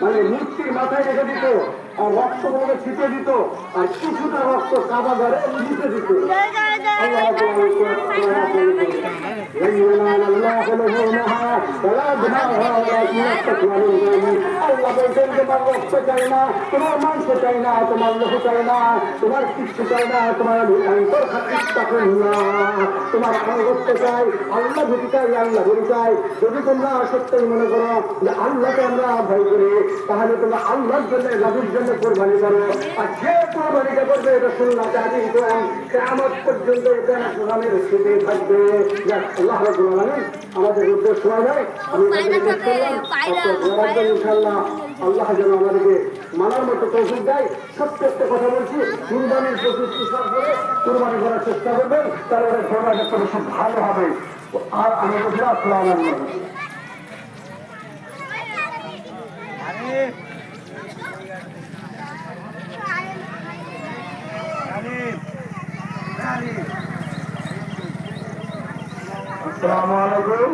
মানে মূর্তির মাথায় রেখে দিত আর রক্তগুলোকে ছিটিয়ে দিত আর কিছুটা রক্ত কাবা ঘরে নিতে দিত। আল্লাহ বলছেন তোমার রক্ত চাই না, তোমার মাংস চাই না, তোমার লোহ চাই না, তোমার কিচ্ছু চাই না, তোমার অন্তর তোমার আনুগত্য চাই, আল্লাহ ভীতি চাই, আল্লাহ ভীতি চাই। যদি তোমরা সত্যি মনে করো যে আল্লাহকে আমরা ভয় করি, তাহলে তোমরা আল্লাহর জন্য নবীর জন্য কোরবানি করো। আর যে কোরবানিটা করবে এটা শুনলাম কিয়ামত পর্যন্ত এটা কোরআনের স্থিতি থাকবে। আল্লাহ রাব্বুল আলামিন আমাদের উদ্দেশ্য হয় নাই, আমি ইনশাআল্লাহ আল্লাহ যেন আমাদেরকে মানার মতো তৌফিক দেয়। সত্য একটা কথা বলছি, কুরবানির প্রস্তুতি করে কুরবানি করার চেষ্টা করবেন, তাহলে কোরবানি করতে খুব ভালো হবে। আর আমি বলছি আসসালামু আলাইকুম। আসসালামু আলাইকুম।